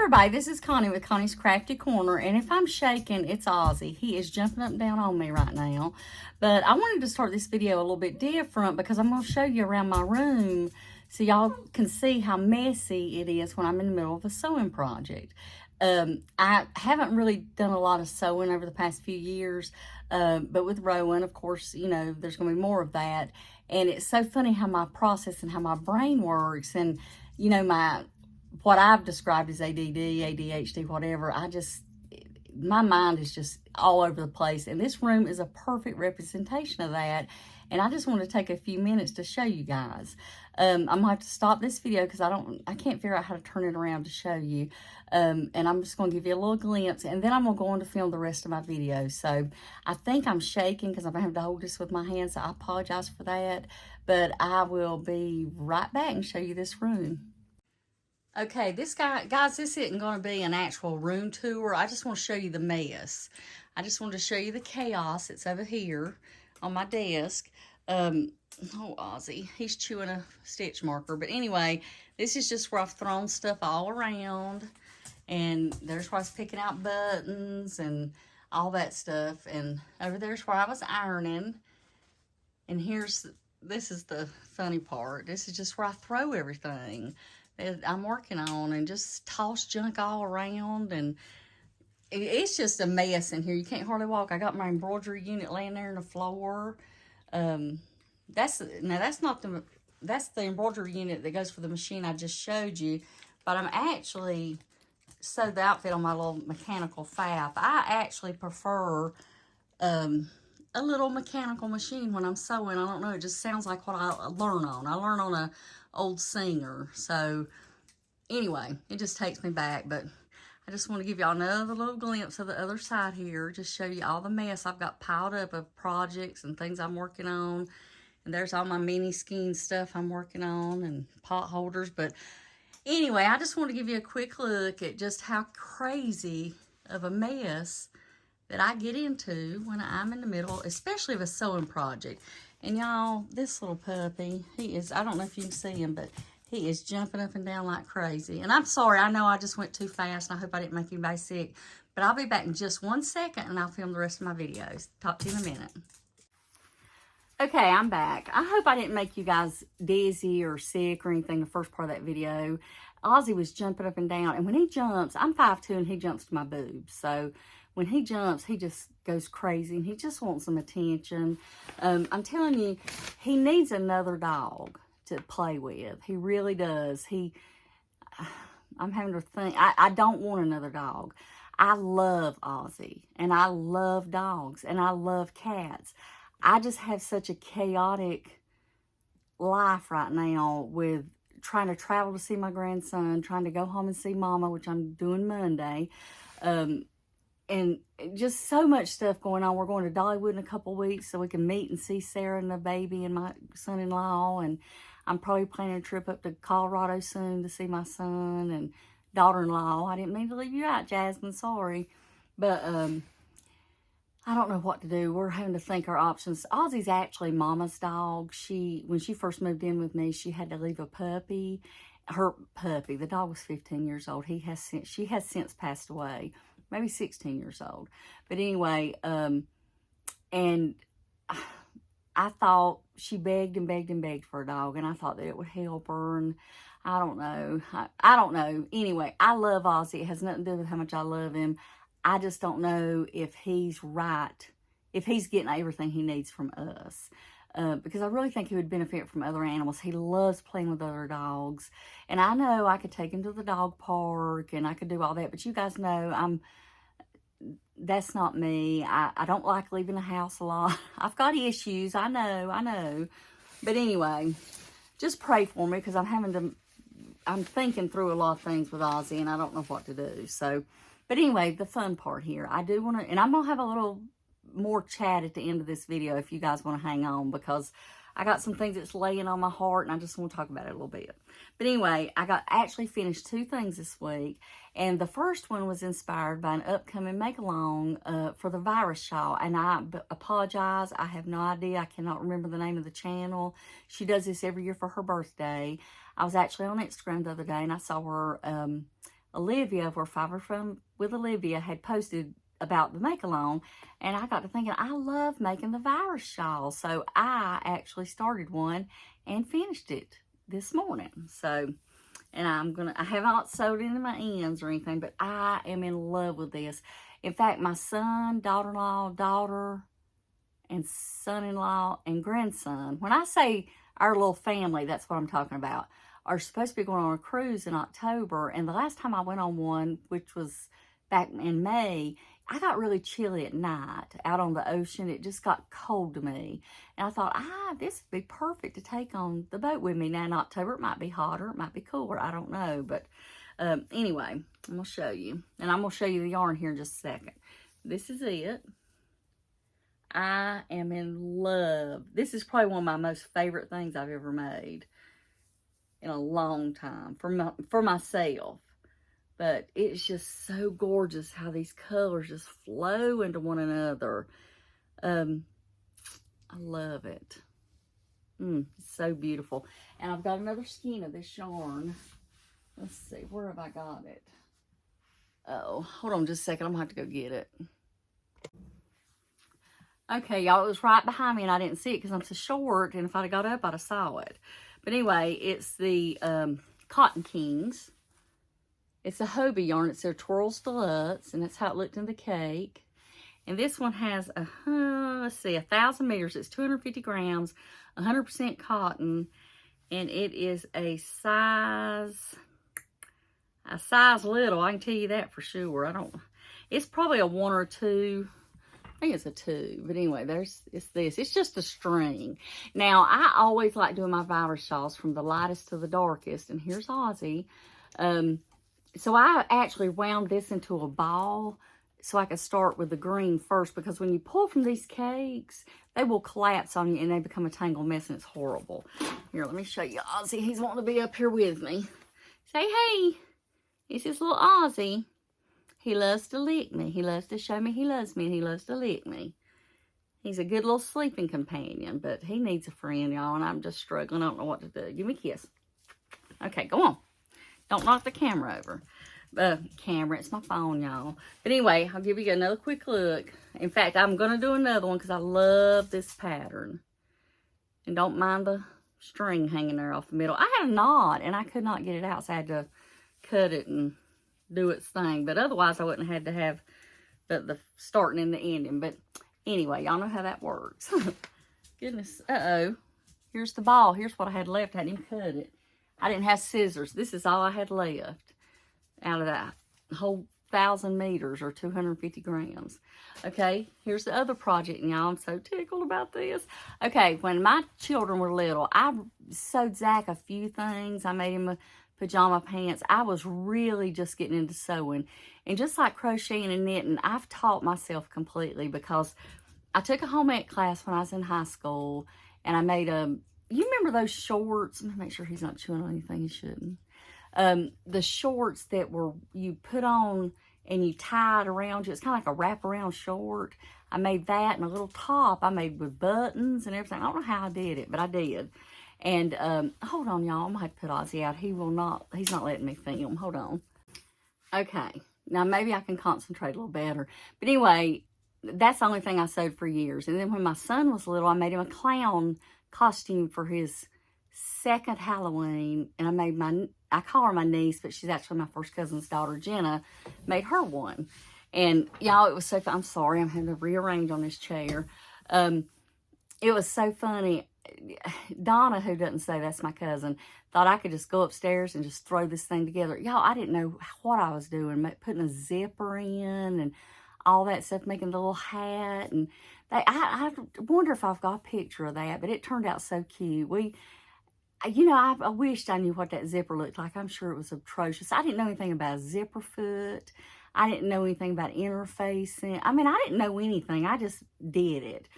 everybody, this is Connie with Connie's Crafty Corner, and if I'm shaking, it's Ozzy. He is jumping up and down on me right now, but I wanted to start this video a little bit different because I'm going to show you around my room so y'all can see how messy it is when I'm in the middle of a sewing project. I haven't really done a lot of sewing over the past few years, but with Rowan, of course, you know, there's going to be more of that, and it's so funny how my process and how my brain works, and, you know, what I've described as ADD, ADHD, whatever, my mind is just all over the place. And this room is a perfect representation of that. And I just want to take a few minutes to show you guys. I'm going to have to stop this video because I can't figure out how to turn it around to show you. And I'm just going to give you a little glimpse. And then I'm going to go on to film the rest of my video. So I think I'm shaking because I'm having to hold this with my hands. So I apologize for that. But I will be right back and show you this room. Okay, guys, this isn't going to be an actual room tour. I just want to show you the mess. I just want to show you the chaos that's over here on my desk. Oh, Ozzy, he's chewing a stitch marker. But anyway, this is just where I've thrown stuff all around. And there's where I was picking out buttons and all that stuff. And over there's where I was ironing. And this is the funny part. This is just where I throw everything that I'm working on and just toss junk all around, and it's just a mess in here. You can't hardly walk. I got my embroidery unit laying there on the floor. That's the embroidery unit that goes for the machine I just showed you, but I'm actually sewed the outfit on my little mechanical faff. I actually prefer a little mechanical machine when I'm sewing. I don't know, it just sounds like what I learn on. I learn on a old Singer. So anyway, it just takes me back, but I just want to give y'all another little glimpse of the other side here, just show you all the mess I've got piled up of projects and things I'm working on. And there's all my mini skein stuff I'm working on and pot holders. But anyway, I just want to give you a quick look at just how crazy of a mess that I get into when I'm in the middle, especially of a sewing project. And y'all, this little puppy, I don't know if you can see him, but he is jumping up and down like crazy. And I'm sorry, I know I just went too fast, and I hope I didn't make anybody sick. But I'll be back in just 1 second, and I'll film the rest of my videos. Talk to you in a minute. Okay, I'm back. I hope I didn't make you guys dizzy or sick or anything the first part of that video. Ozzy was jumping up and down, and when he jumps, I'm 5'2", and he jumps to my boobs. So when he jumps, he just goes crazy, and he just wants some attention. I'm telling you, he needs another dog to play with. He really does. I'm having to think. I don't want another dog. I love Ozzy, and I love dogs, and I love cats. I just have such a chaotic life right now with trying to travel to see my grandson, trying to go home and see Mama, which I'm doing Monday, and just so much stuff going on. We're going to Dollywood in a couple of weeks so we can meet and see Sarah and the baby and my son-in-law, and I'm probably planning a trip up to Colorado soon to see my son and daughter-in-law. I didn't mean to leave you out, Jasmine, sorry, but I don't know what to do. We're having to think our options. Ozzy's actually Mama's dog. When she first moved in with me, she had to leave a puppy. Her puppy, the dog was 15 years old. She has since passed away, maybe 16 years old. But anyway, and I thought she begged and begged and begged for a dog, and I thought that it would help her, and I don't know. I don't know. Anyway, I love Ozzy. It has nothing to do with how much I love him. I just don't know if he's right, if he's getting everything he needs from us. Because I really think he would benefit from other animals. He loves playing with other dogs. And I know I could take him to the dog park and I could do all that. But you guys know that's not me. I don't like leaving the house a lot. I've got issues. I know. But anyway, just pray for me because I'm thinking through a lot of things with Ozzy and I don't know what to do. So, but anyway, the fun part here, I do want to, and I'm going to have a little more chat at the end of this video if you guys want to hang on, because I got some things that's laying on my heart and I just want to talk about it a little bit. But anyway, I actually finished 2 things this week, and the first one was inspired by an upcoming make-along for the virus shawl, and I apologize, I have no idea, I cannot remember the name of the channel. She does this every year for her birthday. I was actually on Instagram the other day and I saw her Olivia, where Fiverr Fun with Olivia had posted about the make-along, and I got to thinking, I love making the virus shawl. So I actually started one and finished it this morning. So, and I haven't sewed into my ends or anything, but I am in love with this. In fact, my son, daughter-in-law, daughter, and son-in-law, and grandson, when I say our little family, that's what I'm talking about, are supposed to be going on a cruise in October. And the last time I went on one, which was back in May, I got really chilly at night out on the ocean. It just got cold to me. And I thought, this would be perfect to take on the boat with me. Now in October, it might be hotter, it might be cooler, I don't know. But anyway, I'm going to show you. And I'm going to show you the yarn here in just a second. This is it. I am in love. This is probably one of my most favorite things I've ever made in a long time for myself. But it's just so gorgeous how these colors just flow into one another. I love it. It's so beautiful. And I've got another skein of this yarn. Let's see, where have I got it? Oh, hold on just a second. I'm going to have to go get it. Okay, y'all, it was right behind me and I didn't see it because I'm so short. And if I'd have got up, I'd have saw it. But anyway, it's the Cotton Kings. It's a Hobie yarn. It's their Twirls Deluxe, and that's how it looked in the cake. And this one has, let's see, 1,000 meters. It's 250 grams, 100% cotton, and it is a size little. I can tell you that for sure. It's probably a 1 or 2. I think it's a 2, but anyway, it's this. It's just a string. Now, I always like doing my virus shawls from the lightest to the darkest, and here's Ozzy. So I actually wound this into a ball so I could start with the green first, because when you pull from these cakes, they will collapse on you and they become a tangled mess and it's horrible. Here, let me show you Ozzy. He's wanting to be up here with me. Say, hey, this is little Ozzy. He loves to lick me. He loves to show me he loves me, and he loves to lick me. He's a good little sleeping companion, but he needs a friend, y'all, and I'm just struggling. I don't know what to do. Give me a kiss. Okay, go on. Don't knock the camera over. It's my phone, y'all. But anyway, I'll give you another quick look. In fact, I'm going to do another one because I love this pattern. And don't mind the string hanging there off the middle. I had a knot, and I could not get it out, so I had to cut it and do its thing. But otherwise, I wouldn't have had to have the starting and the ending. But anyway, y'all know how that works. Goodness. Uh-oh. Here's the ball. Here's what I had left. I hadn't even cut it. I didn't have scissors. This is all I had left out of that whole 1,000 meters or 250 grams. Okay, here's the other project, and y'all, I'm so tickled about this. Okay, when my children were little, I sewed Zach a few things. I made him a pajama pants. I was really just getting into sewing. And just like crocheting and knitting, I've taught myself completely because I took a home ec class when I was in high school, and I made you remember those shorts? Let me make sure he's not chewing on anything he shouldn't. The shorts that you put on and you tie it around you. It's kind of like a wraparound short. I made that, and a little top I made with buttons and everything. I don't know how I did it, but I did. And hold on, y'all. I'm going to have to put Ozzy out. He's not letting me film. Hold on. Okay. Now, maybe I can concentrate a little better. But anyway, that's the only thing I sewed for years. And then when my son was little, I made him a clown costume for his second Halloween, and I call her my niece, but she's actually my first cousin's daughter, Jenna, made her one. And y'all, it was so fun. I'm sorry, I'm having to rearrange on this chair. It was so funny. Donna, who doesn't say that's my cousin, thought I could just go upstairs and just throw this thing together. Y'all, I didn't know what I was doing, putting a zipper in and all that stuff, making the little hat. And I wonder if I've got a picture of that, but it turned out so cute. I wished I knew what that zipper looked like. I'm sure it was atrocious. I didn't know anything about a zipper foot. I didn't know anything about interfacing. I mean, I didn't know anything. I just did it.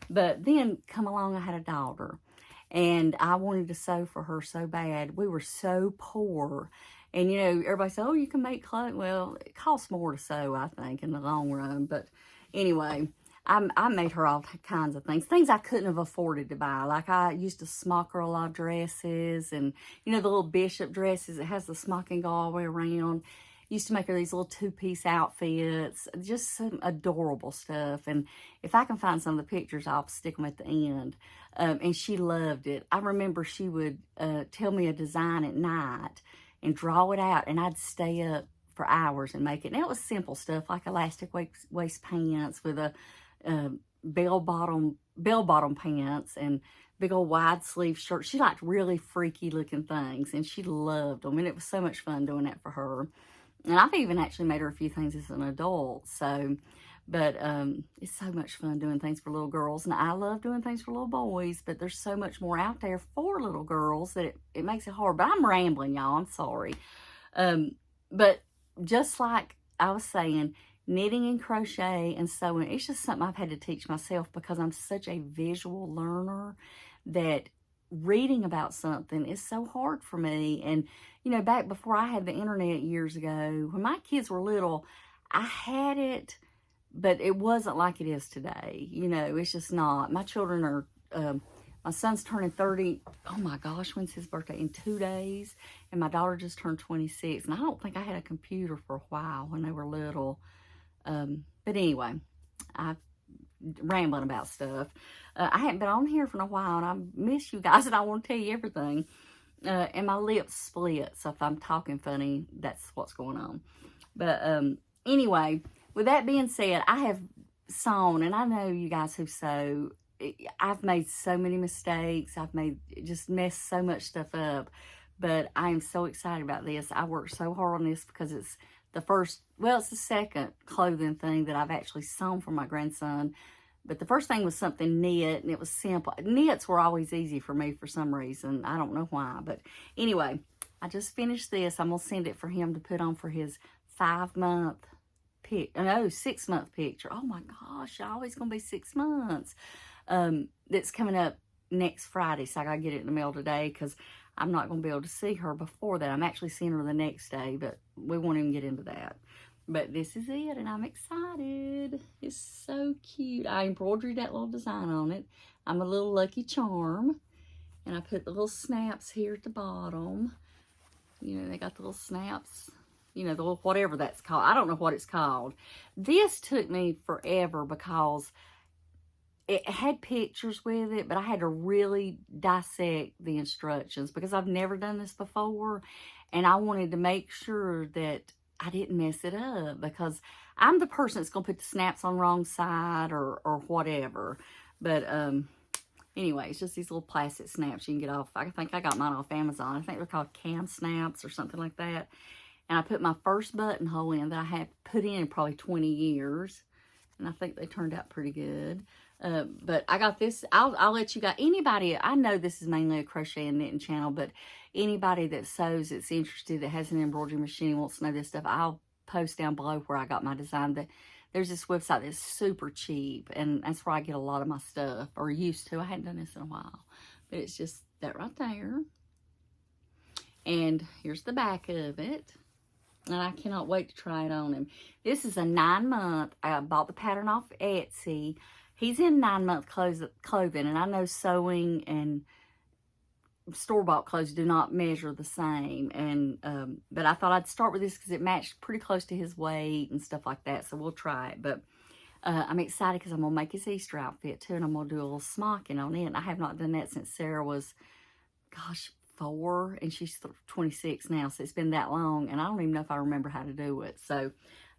But then come along, I had a daughter, and I wanted to sew for her so bad. We were so poor. And, everybody said, oh, you can make clothes. Well, it costs more to sew, I think, in the long run. But anyway, I made her all kinds of things I couldn't have afforded to buy. Like I used to smock her a lot of dresses, and, the little bishop dresses that has the smocking go all the way around. used to make her these little two-piece outfits, just some adorable stuff. And if I can find some of the pictures, I'll stick them at the end. And she loved it. I remember she would tell me a design at night and draw it out, and I'd stay up for hours and make it. And it was simple stuff like elastic waist pants with a bell bottom pants and big old wide sleeve shirt. She liked really freaky looking things, and she loved them, and it was so much fun doing that for her. And I've even actually made her a few things as an adult. So, but it's so much fun doing things for little girls, and I love doing things for little boys, but there's so much more out there for little girls that it makes it hard. But I'm rambling, y'all. I'm sorry. But just like I was saying, knitting and crochet and sewing, it's just something I've had to teach myself because I'm such a visual learner that reading about something is so hard for me. And, you know, back before I had the internet years ago, when my kids were little, I had it, but it wasn't like it is today. You know, it's just not. My children are, my son's turning 30. Oh my gosh, when's his birthday? In 2 days. And my daughter just turned 26. And I don't think I had a computer for a while when they were little. But anyway, I'm rambling about stuff. I haven't been on here for a while, and I miss you guys, and I want to tell you everything. And my lips split, so if I'm talking funny, that's what's going on. But anyway, with that being said, I have sewn, and I know you guys who sew, I've made so many mistakes. I've just messed so much stuff up. But I am so excited about this. I worked so hard on this because it's the second clothing thing that I've actually sewn for my grandson. But the first thing was something knit, and it was simple. Knits were always easy for me for some reason. I don't know why. But anyway, I just finished this. I'm going to send it for him to put on for his 6-month picture. Oh my gosh, y'all, it's going to be 6 months. That's coming up next Friday, so I got to get it in the mail today because I'm not going to be able to see her before that. I'm actually seeing her the next day, but we won't even get into that. But this is it, and I'm excited. It's so cute. I embroidered that little design on it. I'm a little Lucky Charm, and I put the little snaps here at the bottom. You know, they got the little snaps, you know, the little whatever that's called. I don't know what it's called. This took me forever because it had pictures with it, but I had to really dissect the instructions because I've never done this before, and I wanted to make sure that I didn't mess it up because I'm the person that's going to put the snaps on the wrong side or whatever. But anyway, it's just these little plastic snaps you can get off. I think I got mine off Amazon. I think they're called cam snaps or something like that. And I put my first buttonhole in that I had put in probably 20 years. And I think they turned out pretty good. But I got this. I'll let you guys, anybody, I know this is mainly a crochet and knitting channel, but anybody that sews, that's interested, that has an embroidery machine, wants to know this stuff, I'll post down below where I got my design. There's this website that's super cheap, and that's where I get a lot of my stuff, or used to. I hadn't done this in a while, but it's just that right there. And here's the back of it. And I cannot wait to try it on him. This is a 9-month. I bought the pattern off Etsy. He's in 9-month clothing, and I know sewing and store-bought clothes do not measure the same. And but I thought I'd start with this because it matched pretty close to his weight and stuff like that. So we'll try it. But I'm excited because I'm going to make his Easter outfit too, and I'm going to do a little smocking on it. And I have not done that since Sarah was, gosh, 4, and she's 26 now, so it's been that long, and I don't even know if I remember how to do it. So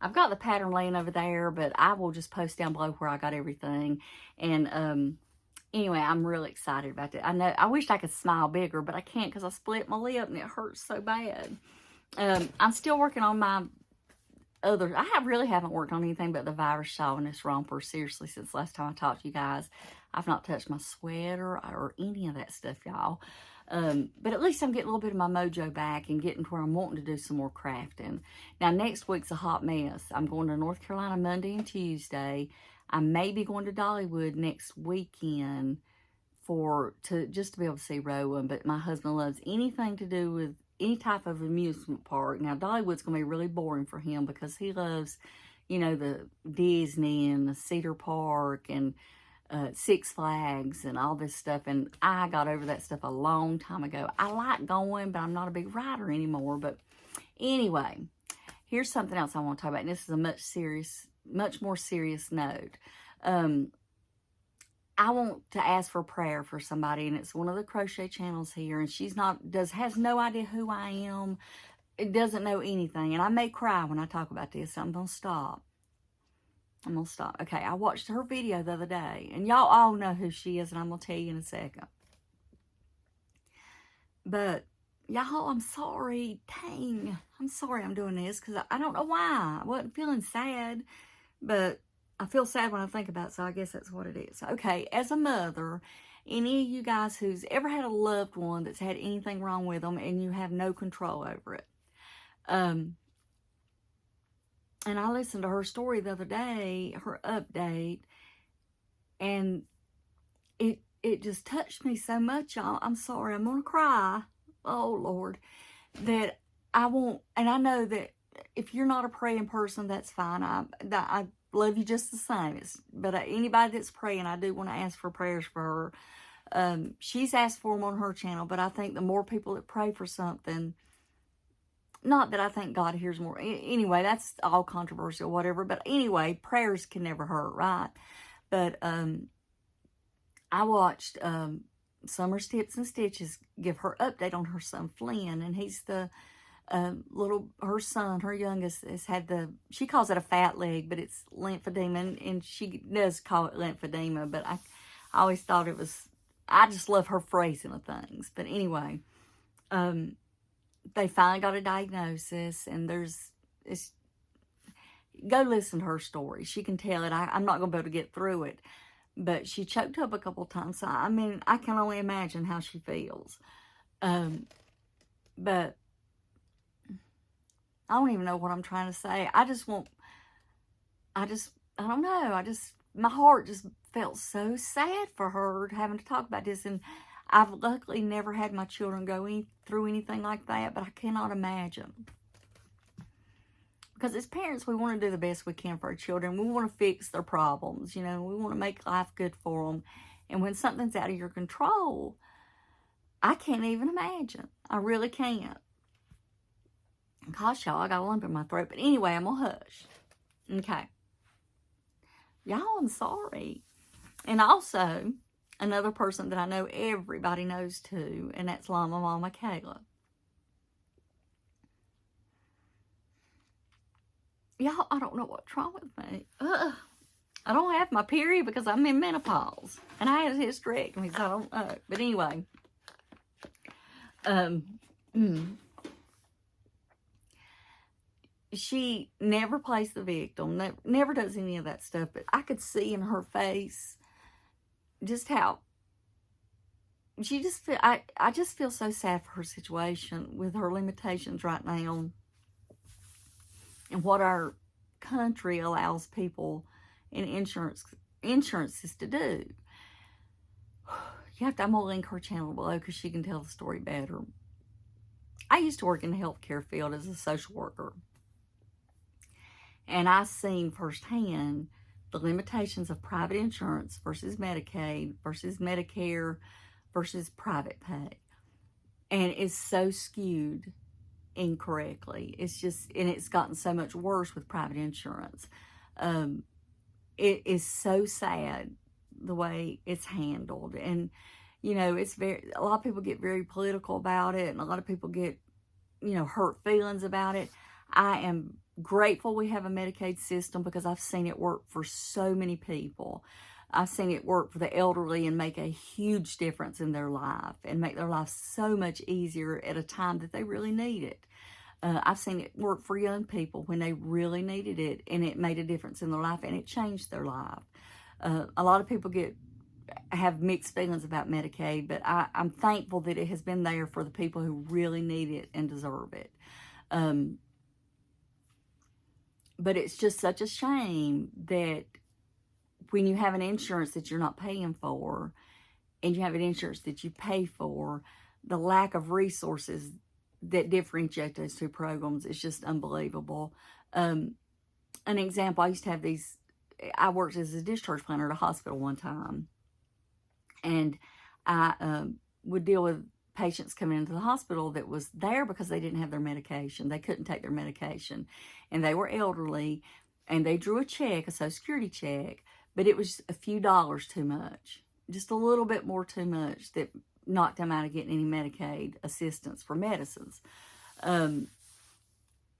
I've got the pattern laying over there, but I will just post down below where I got everything. And anyway, I'm really excited about that. I wish I could smile bigger, but I can't because I split my lip and it hurts so bad. I'm still working on my other, I really haven't worked on anything but the virus shawl and this romper, seriously, since last time I talked to you guys. I've not touched my sweater or any of that stuff, y'all. But at least I'm getting a little bit of my mojo back and getting to where I'm wanting to do some more crafting. Now, next week's a hot mess. I'm going to North Carolina Monday and Tuesday. I may be going to Dollywood next weekend just to be able to see Rowan. But my husband loves anything to do with any type of amusement park. Now, Dollywood's going to be really boring for him because he loves, you know, the Disney and the Cedar Park and Six Flags and all this stuff, and I got over that stuff a long time ago. I like going, but I'm not a big rider anymore. But anyway, Here's something else I want to talk about, and this is a much more serious note. I want to ask for prayer for somebody, and it's one of the crochet channels here, and has no idea who I am. It doesn't know anything, and I may cry when I talk about this, so I'm going to stop. Okay, I watched her video the other day, and y'all all know who she is, and I'm going to tell you in a second. But, y'all, I'm sorry. Dang, I'm sorry I'm doing this, because I don't know why. I wasn't feeling sad, but I feel sad when I think about it, so I guess that's what it is. Okay, as a mother, any of you guys who's ever had a loved one that's had anything wrong with them and you have no control over it. And I listened to her story the other day, her update, and it just touched me so much, y'all. I'm sorry, I'm going to cry. Oh, Lord. That I won't, and I know that if you're not a praying person, that's fine. I love you just the same. But anybody that's praying, I do want to ask for prayers for her. She's asked for them on her channel, but I think the more people that pray for something, not that I think God hears more. Anyway, that's all controversial, whatever. But anyway, prayers can never hurt, right? But I watched Summer's Tips and Stitches give her update on her son Flynn, and he's the her son, her youngest, has had she calls it a fat leg, but it's lymphedema, and she does call it lymphedema, but I always thought it was, I just love her phrasing of things. But anyway, they finally got a diagnosis, and go listen to her story. She can tell it. I'm not going to be able to get through it, but she choked up a couple of times. So, I mean, I can only imagine how she feels. But I don't even know what I'm trying to say. I don't know. My heart just felt so sad for her having to talk about this. And I've luckily never had my children go through anything like that, but I cannot imagine. Because as parents, we want to do the best we can for our children. We want to fix their problems, we want to make life good for them. And when something's out of your control, I can't even imagine. I really can't. Gosh, y'all, I got a lump in my throat. But anyway, I'm going to hush. Okay. Y'all, I'm sorry. And also, another person that I know everybody knows too, and that's Llama Mama Kayla. Y'all, I don't know what's wrong with me. I don't have my period because I'm in menopause. And I had a hysterectomy, so I don't know. But anyway. She never plays the victim. Never does any of that stuff. But I could see in her face just how she just feel. I just feel so sad for her situation with her limitations right now. And what our country allows people in insurances to do. I'm going to link her channel below because she can tell the story better. I used to work in the healthcare field as a social worker. And I've seen firsthand the limitations of private insurance versus Medicaid versus Medicare versus private pay. And it's so skewed incorrectly. It's just, and it's gotten so much worse with private insurance. It is so sad the way it's handled. And, it's a lot of people get very political about it, and a lot of people get, hurt feelings about it. I am grateful we have a Medicaid system because I've seen it work for so many people. I've seen it work for the elderly and make a huge difference in their life and make their life so much easier at a time that they really need it. I've seen it work for young people when they really needed it, and it made a difference in their life, and it changed their life. A lot of people have mixed feelings about Medicaid, but I'm thankful that it has been there for the people who really need it and deserve it. But it's just such a shame that when you have an insurance that you're not paying for, and you have an insurance that you pay for, the lack of resources that differentiate those two programs is just unbelievable. An example, I used to have I worked as a discharge planner at a hospital one time, and I would deal with patients coming into the hospital that was there because they didn't have their medication. They couldn't take their medication. And they were elderly, and they drew a check, a Social Security check, but it was a few dollars too much. Just a little bit more too much that knocked them out of getting any Medicaid assistance for medicines. And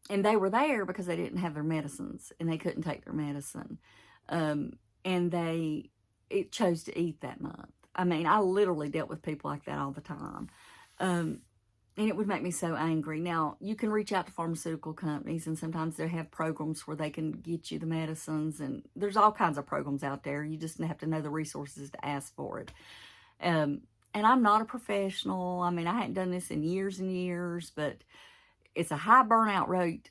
they were there because they didn't have their medicines, and they couldn't take their medicine. And it chose to eat that month. I mean, I literally dealt with people like that all the time. And it would make me so angry. Now, you can reach out to pharmaceutical companies, and sometimes they have programs where they can get you the medicines, and there's all kinds of programs out there. You just have to know the resources to ask for it. And I'm not a professional. I mean, I hadn't done this in years and years, but it's a high burnout rate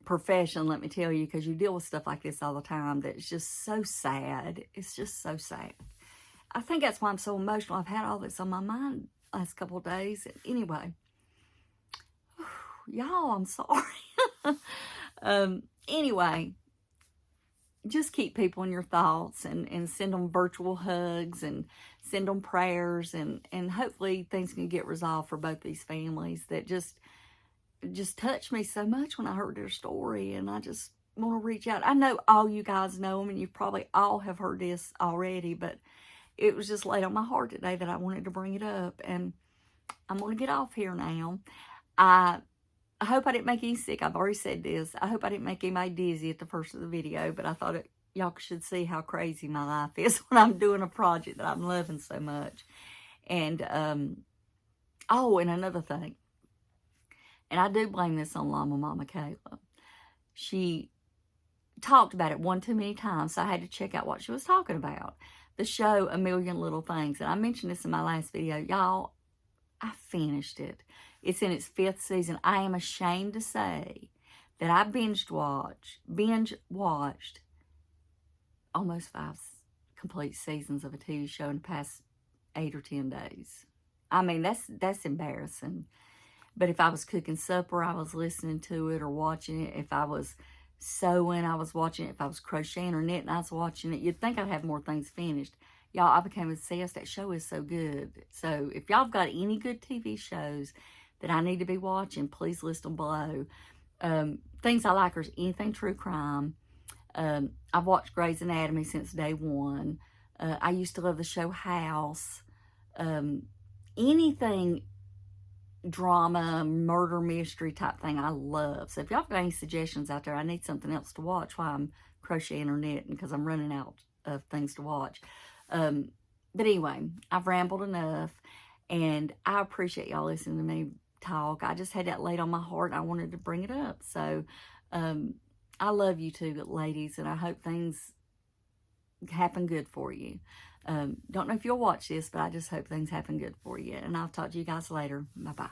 profession, let me tell you, because you deal with stuff like this all the time that's just so sad. It's just so sad. I think that's why I'm so emotional. I've had all this on my mind last couple of days. Anyway, y'all, I'm sorry. Anyway, just keep people in your thoughts, and send them virtual hugs, and send them prayers, and hopefully things can get resolved for both these families that just touched me so much when I heard their story. And I just want to reach out. I know all you guys know them, and you probably all have heard this already, but it was just laid on my heart today that I wanted to bring it up. And I'm going to get off here now. I hope I didn't make you sick. I've already said this. I hope I didn't make anybody dizzy at the first of the video, but I thought y'all should see how crazy my life is when I'm doing a project that I'm loving so much. And, oh, and another thing, and I do blame this on Mama Kayla. She talked about it one too many times, so I had to check out what she was talking about. The show, A Million Little Things. And I mentioned this in my last video. Y'all, I finished it. It's in its 5th season. I am ashamed to say that I binge watched almost 5 complete seasons of a TV show in the past 8 or 10 days. I mean, that's embarrassing. But if I was cooking supper, I was listening to it or watching it. If I was sewing, I was watching it. If I was crocheting or knitting, I was watching it. You'd think I'd have more things finished. Y'all, I became obsessed. That show is so good. So if y'all have got any good TV shows that I need to be watching, please list them below. Things I like are anything true crime. I've watched Grey's Anatomy since day one. I used to love the show House. Anything drama, murder, mystery type thing I love. So if y'all got any suggestions out there, I need something else to watch while I'm crocheting or knitting, because I'm running out of things to watch. But anyway, I've rambled enough, and I appreciate y'all listening to me talk. I just had that laid on my heart, and I wanted to bring it up. So I love you too, ladies, and I hope things happen good for you. Don't know if you'll watch this, but I just hope things happen good for you. And I'll talk to you guys later. Bye-bye.